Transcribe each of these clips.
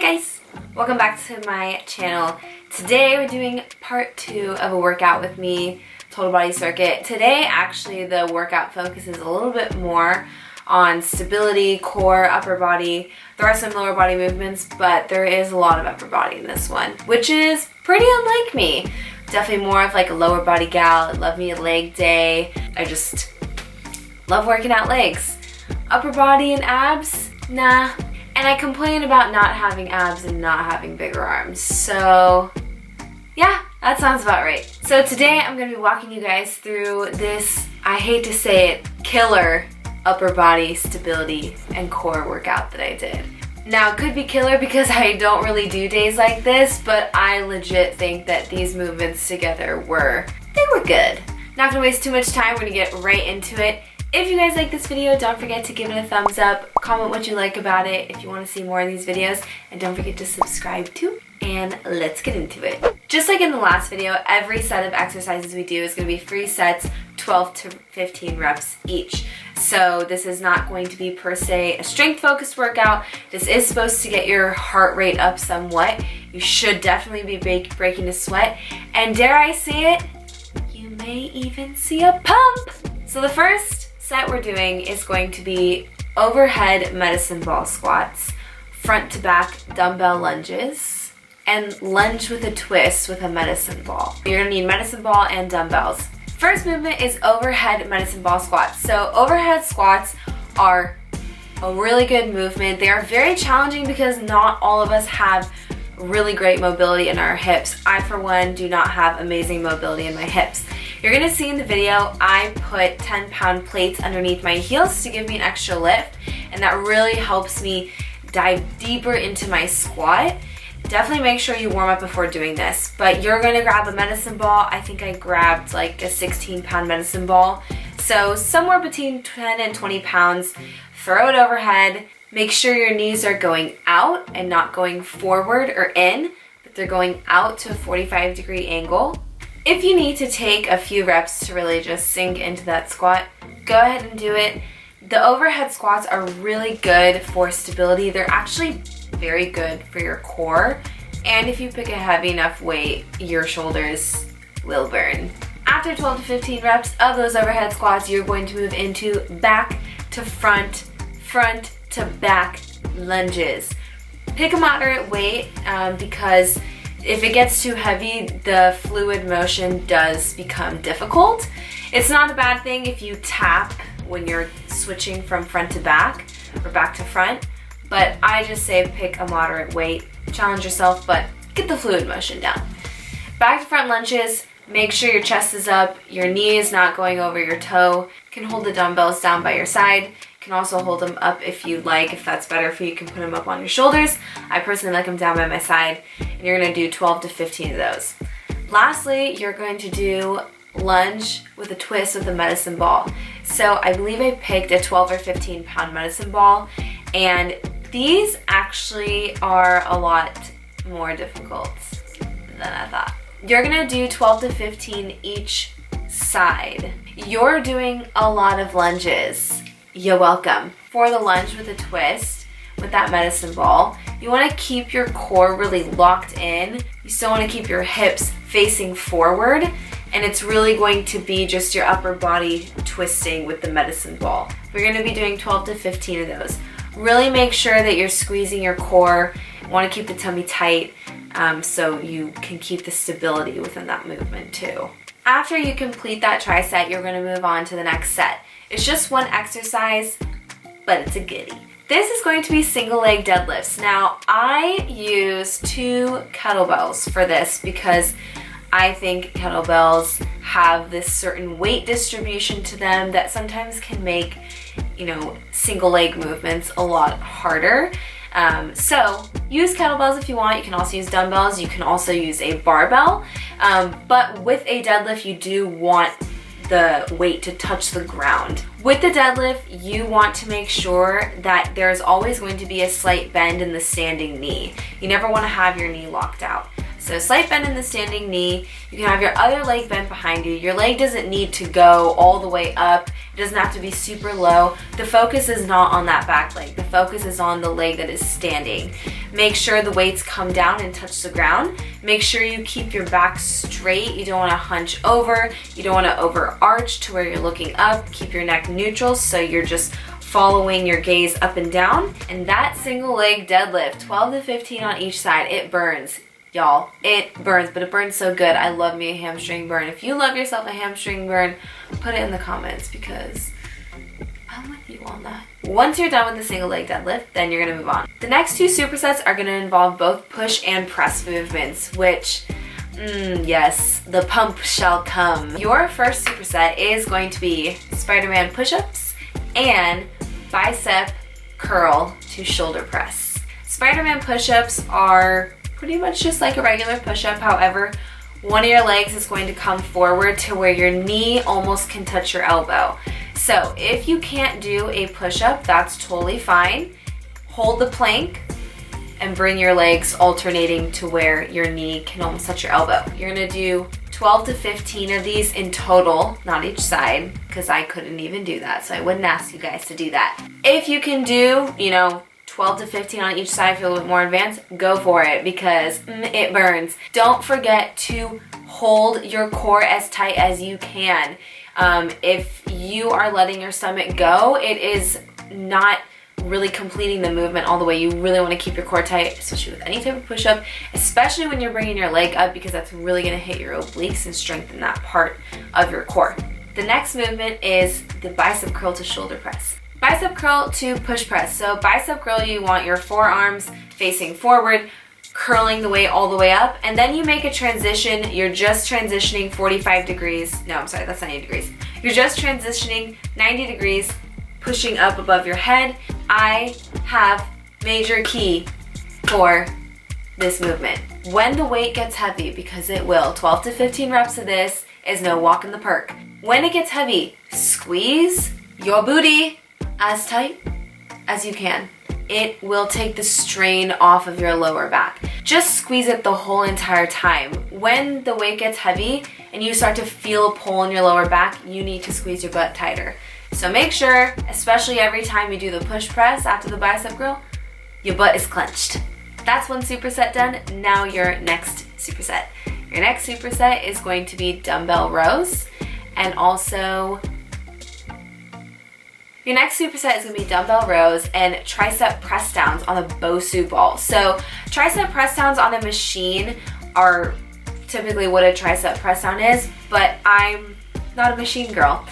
Hi guys! Welcome back to my channel. Today we're doing part 2 of a workout with me, total body circuit. Today actually the workout focuses a little bit more on stability, core, upper body. There are some lower body movements, but there is a lot of upper body in this one, which is pretty unlike me. Definitely more of like a lower body gal. I love me a leg day. I just love working out legs. Upper body and abs? Nah. And I complain about not having abs and not having bigger arms. So yeah, that sounds about right. So today I'm gonna be walking you guys through this, I hate to say it, killer upper body stability and core workout that I did. Now it could be killer because I don't really do days like this, but I legit think that these movements together were good. Not gonna waste too much time, we're gonna get right into it. If you guys like this video, don't forget to give it a thumbs up, comment what you like about it if you want to see more of these videos, and don't forget to subscribe too, and let's get into it. Just like in the last video, every set of exercises we do is going to be 3 sets, 12 to 15 reps each. So this is not going to be per se a strength focused workout. This is supposed to get your heart rate up somewhat. You should definitely be breaking a sweat, and dare I say it, you may even see a pump. So the first set we're doing is going to be overhead medicine ball squats, front to back dumbbell lunges, and lunge with a twist with a medicine ball. You're gonna need medicine ball and dumbbells. First movement is overhead medicine ball squats. So overhead squats are a really good movement. They are very challenging because not all of us have really great mobility in our hips. I, for one, do not have amazing mobility in my hips. You're gonna see in the video, I put 10-pound plates underneath my heels to give me an extra lift, and that really helps me dive deeper into my squat. Definitely make sure you warm up before doing this, but you're gonna grab a medicine ball. I think I grabbed like a 16-pound medicine ball. So somewhere between 10 and 20 pounds, throw it overhead. Make sure your knees are going out and not going forward or in, but they're going out to a 45-degree angle. If you need to take a few reps to really just sink into that squat, go ahead and do it. The overhead squats are really good for stability. They're actually very good for your core. And if you pick a heavy enough weight, your shoulders will burn. After 12 to 15 reps of those overhead squats, you're going to move into back to front, front to back lunges. Pick a moderate weight because if it gets too heavy, the fluid motion does become difficult. It's not a bad thing if you tap when you're switching from front to back or back to front, but I just say pick a moderate weight, challenge yourself, but get the fluid motion down. Back to front lunges, make sure your chest is up, your knee is not going over your toe. You can hold the dumbbells down by your side. You can also hold them up if you'd like. If that's better for you, you can put them up on your shoulders. I personally like them down by my side, and you're gonna do 12 to 15 of those. Lastly, you're going to do lunge with a twist with a medicine ball. So I believe I picked a 12 or 15 pound medicine ball, and these actually are a lot more difficult than I thought. You're gonna do 12 to 15 each side. You're doing a lot of lunges. You're welcome. For the lunge with a twist with that medicine ball, you want to keep your core really locked in. You still want to keep your hips facing forward, and it's really going to be just your upper body twisting with the medicine ball. We're going to be doing 12 to 15 of those. Really make sure that you're squeezing your core. You want to keep the tummy tight so you can keep the stability within that movement too. After you complete that tri-set, you're going to move on to the next set. It's just one exercise, but it's a goodie. This is going to be single leg deadlifts. Now, I use 2 kettlebells for this because I think kettlebells have this certain weight distribution to them that sometimes can make, single leg movements a lot harder. So use kettlebells if you want. You can also use dumbbells. You can also use a barbell. But with a deadlift, you do want the weight to touch the ground. With the deadlift, you want to make sure that there's always going to be a slight bend in the standing knee. You never want to have your knee locked out. So slight bend in the standing knee. You can have your other leg bent behind you. Your leg doesn't need to go all the way up. It doesn't have to be super low. The focus is not on that back leg. The focus is on the leg that is standing. Make sure the weights come down and touch the ground. Make sure you keep your back straight. You don't want to hunch over. You don't want to overarch to where you're looking up. Keep your neck neutral so you're just following your gaze up and down. And that single leg deadlift, 12 to 15 on each side, it burns. Y'all, it burns, but it burns so good. I love me a hamstring burn. If you love yourself a hamstring burn, put it in the comments because I'm with you on that. Once you're done with the single leg deadlift, then you're gonna move on. The next two supersets are gonna involve both push and press movements, which, yes, the pump shall come. Your first superset is going to be Spiderman push-ups and bicep curl to shoulder press. Spiderman push-ups are pretty much just like a regular push-up. However, one of your legs is going to come forward to where your knee almost can touch your elbow. So if you can't do a push-up, that's totally fine. Hold the plank and bring your legs alternating to where your knee can almost touch your elbow. You're gonna do 12 to 15 of these in total, not each side, because I couldn't even do that, so I wouldn't ask you guys to do that. If you can do, 12 to 15 on each side, if you're a little bit more advanced, go for it because it burns. Don't forget to hold your core as tight as you can. If you are letting your stomach go, it is not really completing the movement all the way. You really want to keep your core tight, especially with any type of push-up, especially when you're bringing your leg up because that's really going to hit your obliques and strengthen that part of your core. The next movement is the bicep curl to shoulder press. Bicep curl to push press. So bicep curl, you want your forearms facing forward, curling the weight all the way up, and then you make a transition. You're just transitioning 45 degrees. No, I'm sorry, that's 90 degrees. You're just transitioning 90 degrees, pushing up above your head. I have major key for this movement. When the weight gets heavy, because it will, 12 to 15 reps of this is no walk in the park. When it gets heavy, squeeze your booty as tight as you can. It will take the strain off of your lower back. Just squeeze it the whole entire time. When the weight gets heavy and you start to feel a pull in your lower back, you need to squeeze your butt tighter. So make sure, especially every time you do the push press after the bicep curl, your butt is clenched. That's one superset done. Now your next superset. Your next superset is going to be dumbbell rows, and also your next superset is going to be dumbbell rows and tricep pressdowns on a Bosu ball. So tricep pressdowns on a machine are typically what a tricep pressdown is, but I'm not a machine girl.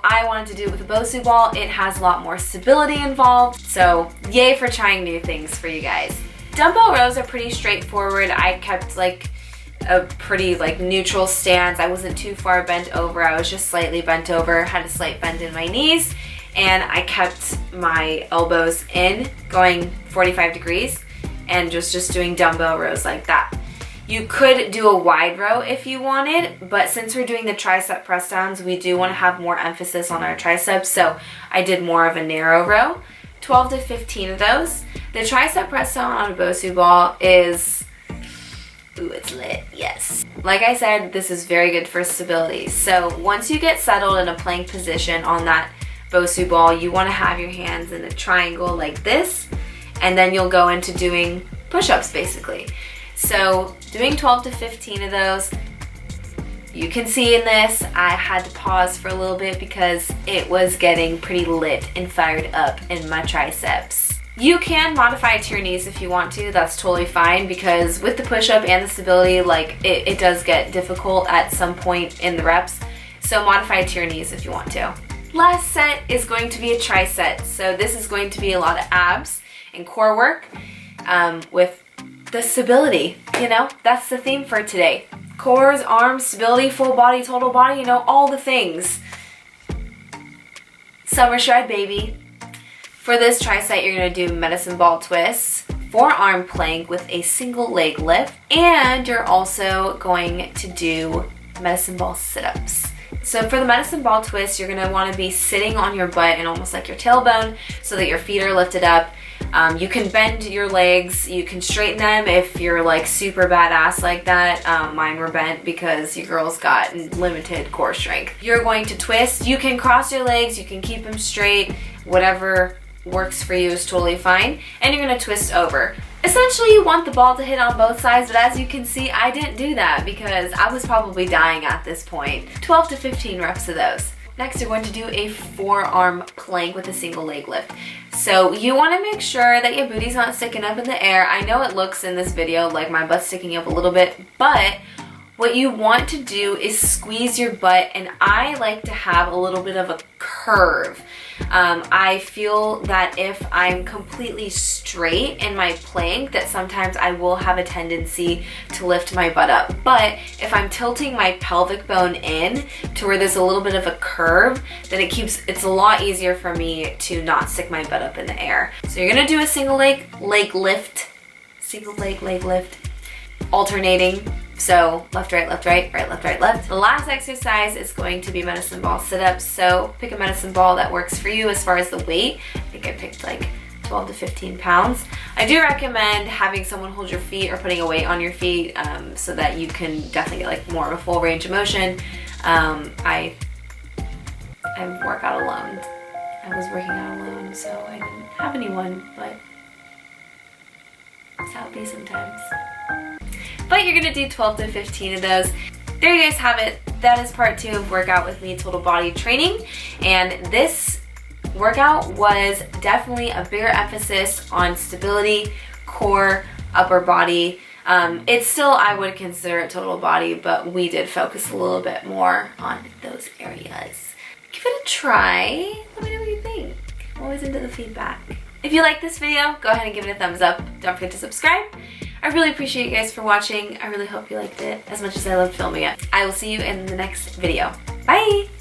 I wanted to do it with a Bosu ball. It has a lot more stability involved, so yay for trying new things for you guys. Dumbbell rows are pretty straightforward. I kept a pretty neutral stance. I wasn't too far bent over. I was just slightly bent over, had a slight bend in my knees, and I kept my elbows in, going 45 degrees, and just doing dumbbell rows like that. You could do a wide row if you wanted, but since we're doing the tricep press downs, we do want to have more emphasis on our triceps, so I did more of a narrow row. 12 to 15 of those. The tricep press down on a Bosu ball is, ooh, it's lit, yes. Like I said, this is very good for stability. So once you get settled in a plank position on that Bosu ball, you want to have your hands in a triangle like this, and then you'll go into doing push-ups basically. So doing 12 to 15 of those, you can see in this, I had to pause for a little bit because it was getting pretty lit and fired up in my triceps. You can modify it to your knees if you want to, that's totally fine, because with the push-up and the stability, it does get difficult at some point in the reps, so modify it to your knees if you want to. Last set is going to be a tricep, so this is going to be a lot of abs and core work with the stability, that's the theme for today. Cores, arms, stability, full body, total body, all the things. Summer stride, baby. For this tricep, you're gonna do medicine ball twists, forearm plank with a single leg lift, and you're also going to do medicine ball sit-ups. So for the medicine ball twist, you're gonna wanna be sitting on your butt and almost like your tailbone so that your feet are lifted up. You can bend your legs, you can straighten them if you're like super badass like that. Mine were bent because you girls got limited core strength. You're going to twist. You can cross your legs, you can keep them straight, whatever works for you is totally fine. And you're gonna twist over. Essentially, you want the ball to hit on both sides, but as you can see, I didn't do that because I was probably dying at this point. 12 to 15 reps of those. Next, you're going to do a forearm plank with a single leg lift. So you want to make sure that your booty's not sticking up in the air. I know it looks in this video like my butt's sticking up a little bit, but what you want to do is squeeze your butt, and I like to have a little bit of a curve. I feel that if I'm completely straight in my plank, that sometimes I will have a tendency to lift my butt up. But if I'm tilting my pelvic bone in to where there's a little bit of a curve, then it's a lot easier for me to not stick my butt up in the air. So you're gonna do a single leg lift, single leg lift, alternating. So left, right, left, right, right, left, right, left. The last exercise is going to be medicine ball sit-ups. So pick a medicine ball that works for you as far as the weight. I think I picked like 12 to 15 pounds. I do recommend having someone hold your feet or putting a weight on your feet so that you can definitely get like more of a full range of motion. I work out alone. I was working out alone, so I didn't have anyone, but that's how it be sometimes. But you're gonna do 12 to 15 of those. There you guys have it. That is part 2 of Workout With Me Total Body Training. And this workout was definitely a bigger emphasis on stability, core, upper body. It's still, I would consider it total body, but we did focus a little bit more on those areas. Give it a try. Let me know what you think. I'm always into the feedback. If you like this video, go ahead and give it a thumbs up. Don't forget to subscribe. I really appreciate you guys for watching. I really hope you liked it as much as I loved filming it. I will see you in the next video. Bye!